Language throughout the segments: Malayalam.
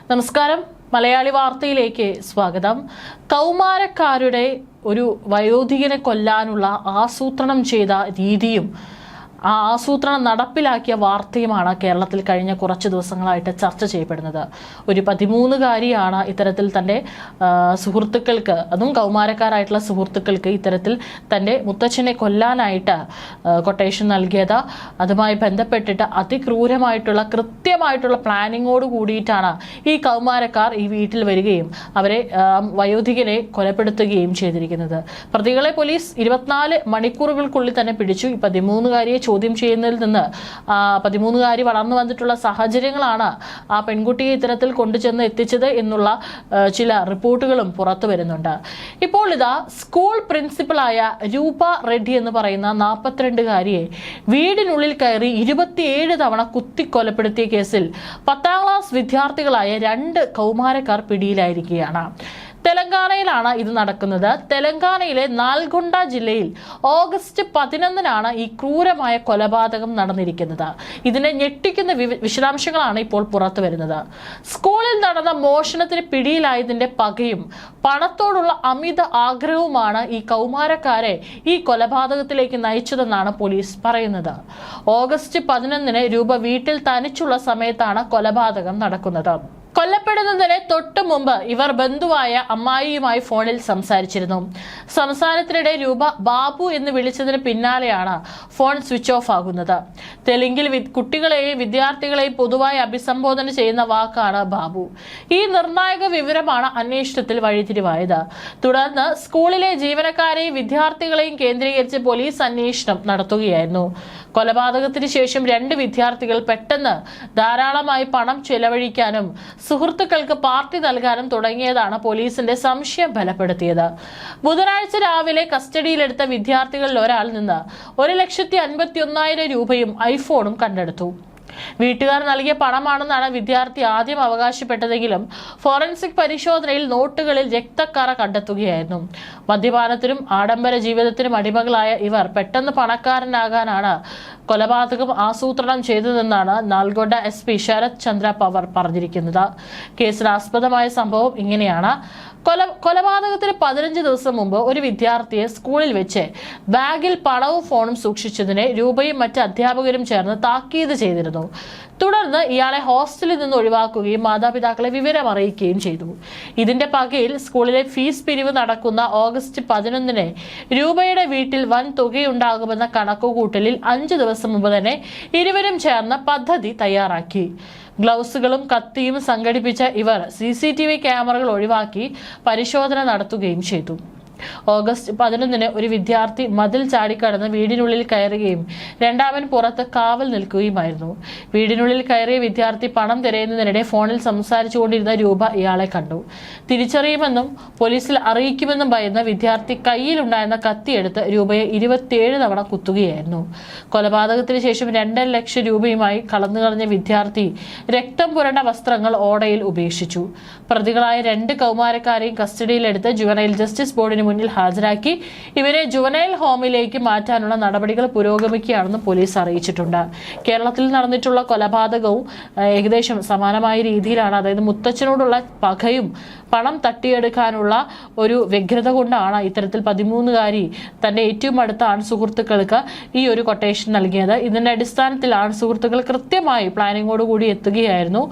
നമസ്കാരം. മലയാളി വാർത്തയിലേക്ക് സ്വാഗതം. കൗമാരക്കാരുടെ ഒരു വയോധികനെ കൊല്ലാനുള്ള ആസൂത്രണം ചെയ്ത രീതിയും ആ ആസൂത്രണം നടപ്പിലാക്കിയ വാർത്തയുമാണ് കേരളത്തിൽ കഴിഞ്ഞ കുറച്ച് ദിവസങ്ങളായിട്ട് ചർച്ച ചെയ്യപ്പെടുന്നത്. ഒരു 13-കാരിയാണ് ഇത്തരത്തിൽ തൻ്റെ സുഹൃത്തുക്കൾക്ക്, അതും കൗമാരക്കാരായിട്ടുള്ള സുഹൃത്തുക്കൾക്ക് ഇത്തരത്തിൽ തൻ്റെ മുത്തച്ഛനെ കൊല്ലാനായിട്ട് കൊട്ടേഷൻ നൽകിയത്. അതുമായി ബന്ധപ്പെട്ടിട്ട് അതിക്രൂരമായിട്ടുള്ള കൃത്യമായിട്ടുള്ള പ്ലാനിങ്ങോട് കൂടിയിട്ടാണ് ഈ കൗമാരക്കാർ ഈ വീട്ടിൽ വരികയും അവരെ വയോധികനെ കൊലപ്പെടുത്തുകയും ചെയ്തിരിക്കുന്നത്. പ്രതികളെ പോലീസ് 24 മണിക്കൂറുകൾക്കുള്ളിൽ തന്നെ പിടിച്ചു. ഈ 13-കാരിയെ ചോദ്യം ചെയ്യുന്നതിൽ നിന്ന് 13-കാരി വളർന്നു വന്നിട്ടുള്ള സാഹചര്യങ്ങളാണ് ആ പെൺകുട്ടിയെ ഇത്തരത്തിൽ കൊണ്ടുചെന്ന് എത്തിച്ചത് എന്നുള്ള ചില റിപ്പോർട്ടുകളും പുറത്തു വരുന്നുണ്ട്. ഇപ്പോൾ ഇതാ സ്കൂൾ പ്രിൻസിപ്പലായ രൂപ റെഡ്ഡി എന്ന് പറയുന്ന 42-കാരിയെ വീടിനുള്ളിൽ കയറി 27 തവണ കുത്തിക്കൊലപ്പെടുത്തിയ കേസിൽ 10ാം ക്ലാസ് വിദ്യാർത്ഥികളായ 2 കൗമാരക്കാർ പിടിയിലായിരിക്കുകയാണ്. തെലങ്കാനയിലാണ് ഇത് നടക്കുന്നത്. തെലങ്കാനയിലെ നാൽഗൊണ്ട ജില്ലയിൽ ഓഗസ്റ്റ് 11-നാണ് ഈ ക്രൂരമായ കൊലപാതകം നടന്നിരിക്കുന്നത്. ഇതിനെ ഞെട്ടിക്കുന്ന വിശദാംശങ്ങളാണ് ഇപ്പോൾ പുറത്തു വരുന്നത്. സ്കൂളിൽ നടന്ന മോഷണത്തിന് പിടിയിലായതിന്റെ പകയും പണത്തോടുള്ള അമിത ആഗ്രഹവുമാണ് ഈ കൗമാരക്കാരെ ഈ കൊലപാതകത്തിലേക്ക് നയിച്ചതെന്നാണ് പോലീസ് പറയുന്നത്. ഓഗസ്റ്റ് 11-ന് രൂപ വീട്ടിൽ തനിച്ചുള്ള സമയത്താണ് കൊലപാതകം നടക്കുന്നത്. കൊല്ലപ്പെടുന്നതിന് തൊട്ടു മുമ്പ് ഇവർ ബന്ധുവായ അമ്മായിയുമായി ഫോണിൽ സംസാരിച്ചിരുന്നു. സംസാരത്തിനിടെ രൂപ ബാബു എന്ന് വിളിച്ചതിന് പിന്നാലെയാണ് ഫോൺ സ്വിച്ച് ഓഫ് ആകുന്നത്. തെലുങ്കിൽ കുട്ടികളെയും വിദ്യാർത്ഥികളെയും പൊതുവായി അഭിസംബോധന ചെയ്യുന്ന വാക്കാണ് ബാബു. ഈ നിർണായക വിവരമാണ് അന്വേഷണത്തിൽ വഴിത്തിരിവായത്. തുടർന്ന് സ്കൂളിലെ ജീവനക്കാരെയും വിദ്യാർത്ഥികളെയും കേന്ദ്രീകരിച്ച് പോലീസ് അന്വേഷണം നടത്തുകയായിരുന്നു. കൊലപാതകത്തിന് ശേഷം 2 വിദ്യാർത്ഥികൾ പെട്ടെന്ന് ധാരാളമായി പണം ചെലവഴിക്കാനും സുഹൃത്തുക്കൾക്ക് പാർട്ടി നൽകാനും തുടങ്ങിയതാണ് പോലീസിന്റെ സംശയം ബലപ്പെടുത്തിയത്. ബുധനാഴ്ച രാവിലെ കസ്റ്റഡിയിലെടുത്ത വിദ്യാർത്ഥികളിൽ ഒരാളിൽ നിന്ന് 1,51,000 രൂപയും ഐഫോണും കണ്ടെടുത്തു. വീട്ടുകാർ നൽകിയ പണമാണെന്നാണ് വിദ്യാർത്ഥി ആദ്യം അവകാശപ്പെട്ടതെങ്കിലും ഫോറൻസിക് പരിശോധനയിൽ നോട്ടുകളിൽ രക്തക്കറ കണ്ടെത്തുകയായിരുന്നു. മദ്യപാനത്തിനും ആഡംബര ജീവിതത്തിനും അടിമകളായ ഇവർ പെട്ടെന്ന് പണക്കാരനാകാനാണ് കൊലപാതകം ആസൂത്രണം ചെയ്തതെന്നാണ് നാൽഗൊണ്ട SP ശരത് ചന്ദ്ര പവർ പറഞ്ഞിരിക്കുന്നത്. കേസിനാസ്പദമായ സംഭവം ഇങ്ങനെയാണ്. കൊലപാതകത്തിന് 15 ദിവസം മുമ്പ് ഒരു വിദ്യാർത്ഥിയെ സ്കൂളിൽ വെച്ച് ബാഗിൽ പണവും ഫോണും സൂക്ഷിച്ചതിനെ രൂപയും മറ്റ് അധ്യാപകരും ചേർന്ന് താക്കീത് ചെയ്തിരുന്നു. തുടർന്ന് ഇയാളെ ഹോസ്റ്റലിൽ നിന്ന് ഒഴിവാക്കുകയും മാതാപിതാക്കളെ വിവരം അറിയിക്കുകയും ചെയ്തു. ഇതിന്റെ പകയിൽ സ്കൂളിലെ ഫീസ് പിരിവ് നടക്കുന്ന ഓഗസ്റ്റ് 11-ന് രൂപയുടെ വീട്ടിൽ വൻ തുകയുണ്ടാകുമെന്ന കണക്കുകൂട്ടലിൽ 5 ദിവസം മുമ്പ് തന്നെ ഇരുവരും ചേർന്ന് പദ്ധതി തയ്യാറാക്കി. ഗ്ലൗസുകളും കത്തിയും സംഘടിപ്പിച്ച ഇവർ CCTV ക്യാമറകൾ ഒഴിവാക്കി പരിശോധന നടത്തുകയും ചെയ്തു. ഓഗസ്റ്റ് 11-ന് ഒരു വിദ്യാർത്ഥി മതിൽ ചാടിക്കടന്ന് വീടിനുള്ളിൽ കയറുകയും രണ്ടാമൻ പുറത്ത് കാവൽ നിൽക്കുകയുമായിരുന്നു. വീടിനുള്ളിൽ കയറിയ വിദ്യാർത്ഥി പണം തിരയുന്നതിനിടെ ഫോണിൽ സംസാരിച്ചുകൊണ്ടിരുന്ന രൂപ ഇയാളെ കണ്ടു. തിരിച്ചറിയുമെന്നും പോലീസിൽ അറിയിക്കുമെന്നും ഭയന്ന വിദ്യാർത്ഥി കയ്യിലുണ്ടായിരുന്ന കത്തിയെടുത്ത് രൂപയെ 27 തവണ കുത്തുകയായിരുന്നു. കൊലപാതകത്തിന് ശേഷം 2.5 ലക്ഷം രൂപയുമായി കളഞ്ഞ വിദ്യാർത്ഥി രക്തം പുരണ്ട വസ്ത്രങ്ങൾ ഓടയിൽ ഉപേക്ഷിച്ചു. പ്രതികളായ 2 കൗമാരക്കാരെയും കസ്റ്റഡിയിലെടുത്ത് ജുവനൈൽ ജസ്റ്റിസ് ബോർഡിന് മുന്നിൽ ഹാജരാക്കി. ഇവരെ ജുവനൈൽ ഹോമിലേക്ക് മാറ്റാനുള്ള നടപടികൾ പുരോഗമിക്കുകയാണെന്ന് പോലീസ് അറിയിച്ചിട്ടുണ്ട്. കേരളത്തിൽ നടന്നിട്ടുള്ള കൊലപാതകവും ഏകദേശം സമാനമായ രീതിയിലാണ്. അതായത് മുത്തച്ഛനോടുള്ള പകയും പണം തട്ടിയെടുക്കാനുള്ള ഒരു വ്യഗ്രത കൊണ്ടാണ് ഇത്തരത്തിൽ 13-കാരി തന്റെ ഏറ്റവും അടുത്ത ആൺസുഹൃത്തുക്കൾക്ക് ഈ ഒരു കൊട്ടേഷൻ നൽകിയത്. ഇതിന്റെ അടിസ്ഥാനത്തിൽ ആൺസുഹൃത്തുക്കൾ കൃത്യമായി പ്ലാനിങ്ങോടുകൂടി എത്തുകയായിരുന്നു.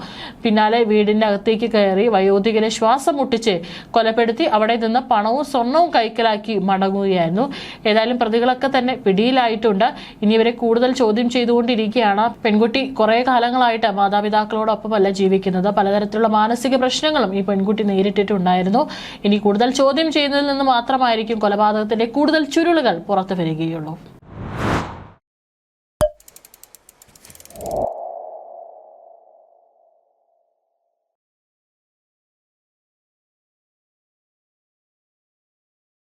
പിന്നാലെ വീടിന്റെ അകത്തേക്ക് കയറി വയോധികനെ ശ്വാസം മുട്ടിച്ച് കൊലപ്പെടുത്തി അവിടെ നിന്ന് പണവും സ്വർണവും കൈക്കലാക്കി മടങ്ങുകയായിരുന്നു. ഏതായാലും പ്രതികളൊക്കെ തന്നെ പിടിയിലായിട്ടുണ്ട്. ഇനി ഇവരെ കൂടുതൽ ചോദ്യം ചെയ്തുകൊണ്ടിരിക്കുകയാണ്. പെൺകുട്ടി കുറെ കാലങ്ങളായിട്ട് മാതാപിതാക്കളോടൊപ്പമല്ല ജീവിക്കുന്നത്. പലതരത്തിലുള്ള മാനസിക പ്രശ്നങ്ങളും ഈ പെൺകുട്ടി നേരിട്ടിട്ടുണ്ടായിരുന്നു. ഇനി കൂടുതൽ ചോദ്യം ചെയ്യുന്നതിൽ നിന്ന് മാത്രമായിരിക്കും കൊലപാതകത്തിന്റെ കൂടുതൽ ചുരുളുകൾ പുറത്തു വരികയുള്ളൂ.